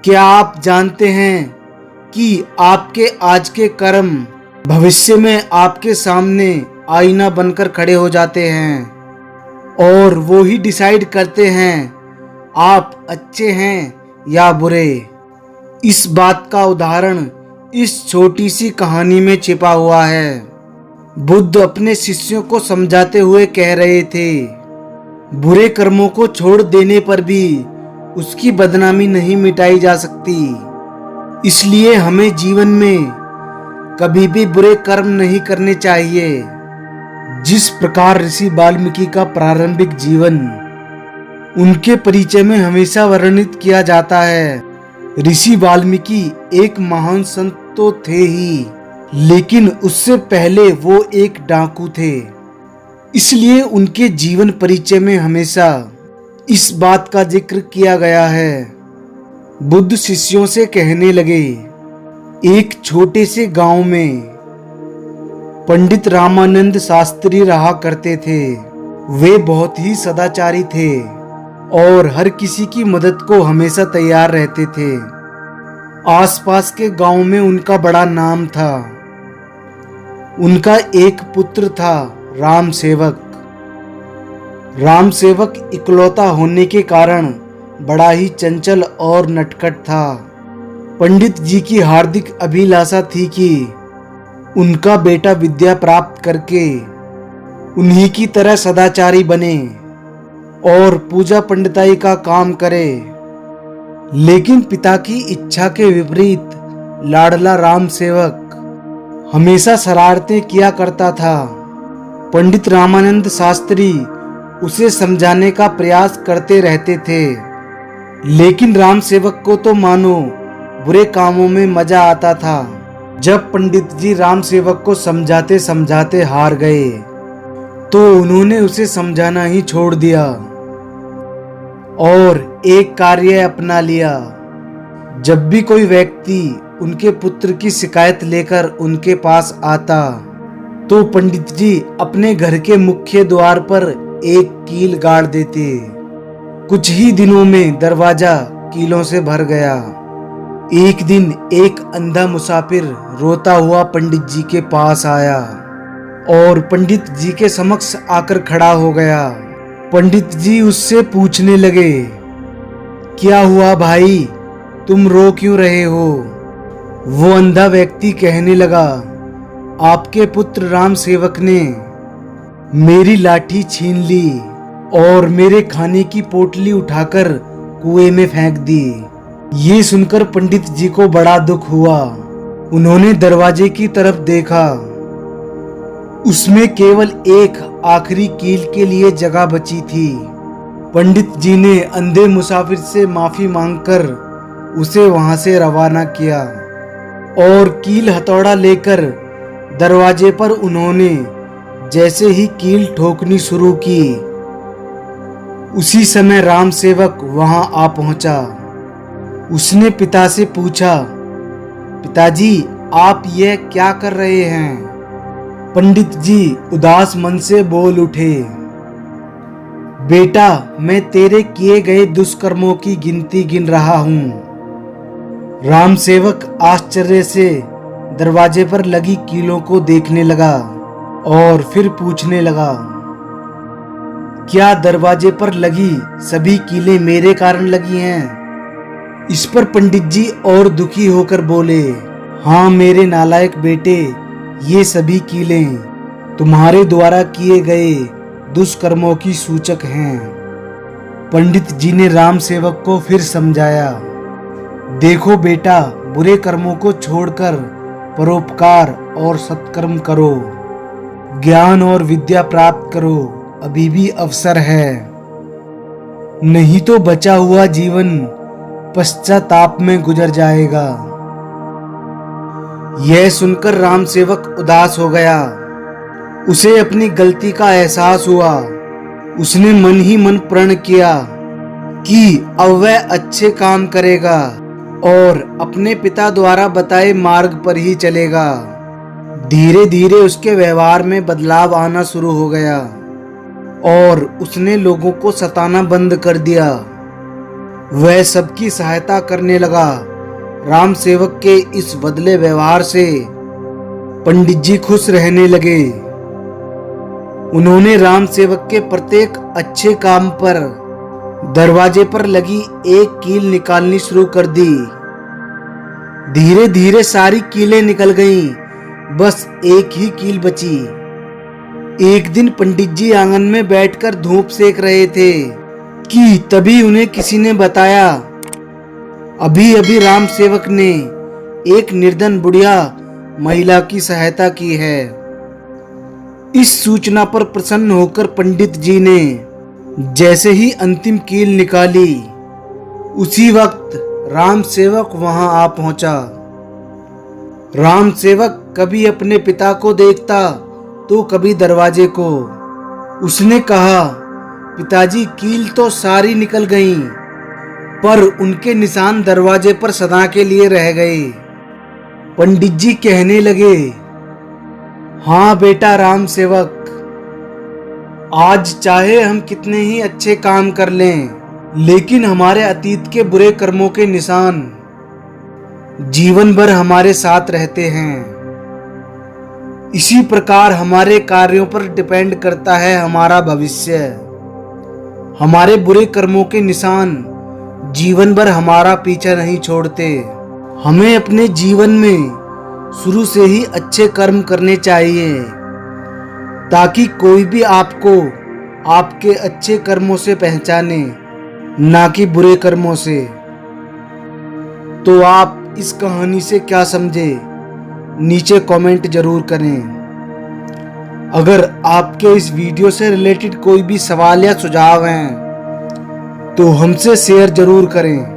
क्या आप जानते हैं कि आपके आज के कर्म भविष्य में आपके सामने आईना बनकर खड़े हो जाते हैं और वो ही डिसाइड करते हैं आप अच्छे हैं या बुरे। इस बात का उदाहरण इस छोटी सी कहानी में छिपा हुआ है। बुद्ध अपने शिष्यों को समझाते हुए कह रहे थे, बुरे कर्मों को छोड़ देने पर भी उसकी बदनामी नहीं मिटाई जा सकती। इसलिए हमें जीवन में कभी भी बुरे कर्म नहीं करने चाहिए। जिस प्रकार ऋषि वाल्मीकि का प्रारंभिक जीवन उनके परिचय में हमेशा वर्णित किया जाता है। ऋषि वाल्मीकि एक महान संत तो थे ही, लेकिन उससे पहले वो एक डाकू थे। इसलिए उनके जीवन परिचय में हमेशा इस बात का जिक्र किया गया है। बुद्ध शिष्यों से कहने लगे, एक छोटे से गांव में पंडित रामानंद शास्त्री रहा करते थे। वे बहुत ही सदाचारी थे और हर किसी की मदद को हमेशा तैयार रहते थे। आसपास के गांव में उनका बड़ा नाम था। उनका एक पुत्र था राम सेवक। राम सेवक इकलौता होने के कारण बड़ा ही चंचल और नटखट था। पंडित जी की हार्दिक अभिलाषा थी कि उनका बेटा विद्या प्राप्त करके उन्हीं की तरह सदाचारी बने और पूजा पंडिताई का काम करे। लेकिन पिता की इच्छा के विपरीत लाडला राम सेवक हमेशा शरारतें किया करता था। पंडित रामानंद शास्त्री उसे समझाने का प्रयास करते रहते थे, लेकिन राम सेवक को तो मानो बुरे कामों में मजा आता था। जब पंडित जी राम सेवक को समझाते समझाते हार गए तो उन्होंने उसे समझाना ही छोड़ दिया और एक कार्य अपना लिया। जब भी कोई व्यक्ति उनके पुत्र की शिकायत लेकर उनके पास आता तो पंडित जी अपने घर के मुख्य द्वार पर एक कील गाड़ देते। कुछ ही दिनों में दरवाजा कीलों से भर गया। एक दिन एक अंधा मुसाफिर रोता हुआ पंडित जी के पास आया और पंडित जी के समक्ष आकर खड़ा हो गया। पंडित जी उससे पूछने लगे, क्या हुआ भाई, तुम रो क्यों रहे हो? वो अंधा व्यक्ति कहने लगा, आपके पुत्र राम सेवक ने मेरी लाठी छीन ली और मेरे खाने की पोटली उठाकर कुएं में फेंक दी। ये सुनकर पंडित जी को बड़ा दुख हुआ। उन्होंने दरवाजे की तरफ देखा। उसमें केवल एक आखिरी कील के लिए जगह बची थी। पंडित जी ने अंधे मुसाफिर से माफी मांगकर उसे वहां से रवाना किया और कील हथौड़ा लेकर दरवाजे पर उन्होंने जैसे ही कील ठोकनी शुरू की, उसी समय राम सेवक वहां आ पहुंचा। उसने पिता से पूछा, पिताजी आप यह क्या कर रहे हैं? पंडित जी उदास मन से बोल उठे, बेटा मैं तेरे किए गए दुष्कर्मों की गिनती गिन रहा हूं। राम सेवक आश्चर्य से दरवाजे पर लगी कीलों को देखने लगा और फिर पूछने लगा, क्या दरवाजे पर लगी सभी कीलें मेरे कारण लगी हैं? इस पर पंडित जी और दुखी होकर बोले, हाँ मेरे नालायक बेटे, ये सभी कीलें तुम्हारे द्वारा किए गए दुष्कर्मों की सूचक हैं। पंडित जी ने राम सेवक को फिर समझाया, देखो बेटा, बुरे कर्मों को छोड़कर परोपकार और सत्कर्म करो, ज्ञान और विद्या प्राप्त करो, अभी भी अवसर है। नहीं तो बचा हुआ जीवन पश्चाताप में गुजर जाएगा। यह सुनकर राम सेवक उदास हो गया। उसे अपनी गलती का एहसास हुआ। उसने मन ही मन प्रण किया कि अब वह अच्छे काम करेगा और अपने पिता द्वारा बताए मार्ग पर ही चलेगा। धीरे धीरे उसके व्यवहार में बदलाव आना शुरू हो गया और उसने लोगों को सताना बंद कर दिया। वह सबकी सहायता करने लगा। राम सेवक के इस बदले व्यवहार से पंडित जी खुश रहने लगे। उन्होंने राम सेवक के प्रत्येक अच्छे काम पर दरवाजे पर लगी एक कील निकालनी शुरू कर दी। धीरे धीरे सारी कीलें निकल गईं, बस एक ही कील बची। एक दिन पंडित जी आंगन में बैठकर धूप सेक रहे थे कि तभी उन्हें किसी ने बताया, अभी अभी राम सेवक ने एक निर्धन बुढ़िया महिला की सहायता की है। इस सूचना पर प्रसन्न होकर पंडित जी ने जैसे ही अंतिम कील निकाली, उसी वक्त राम सेवक वहां आ पहुंचा। राम सेवक कभी अपने पिता को देखता तो कभी दरवाजे को। उसने कहा, पिताजी कील तो सारी निकल गईं, पर उनके निशान दरवाजे पर सदा के लिए रह गए। पंडित जी कहने लगे, हाँ बेटा राम सेवक, आज चाहे हम कितने ही अच्छे काम कर लें, लेकिन हमारे अतीत के बुरे कर्मों के निशान जीवन भर हमारे साथ रहते हैं। इसी प्रकार हमारे कार्यों पर डिपेंड करता है हमारा भविष्य। हमारे बुरे कर्मों के निशान जीवन भर हमारा पीछा नहीं छोड़ते। हमें अपने जीवन में शुरू से ही अच्छे कर्म करने चाहिए, ताकि कोई भी आपको आपके अच्छे कर्मों से पहचाने, ना कि बुरे कर्मों से। तो आप इस कहानी से क्या समझे, नीचे कमेंट जरूर करें। अगर आपके इस वीडियो से रिलेटेड कोई भी सवाल या सुझाव हैं तो हमसे शेयर जरूर करें।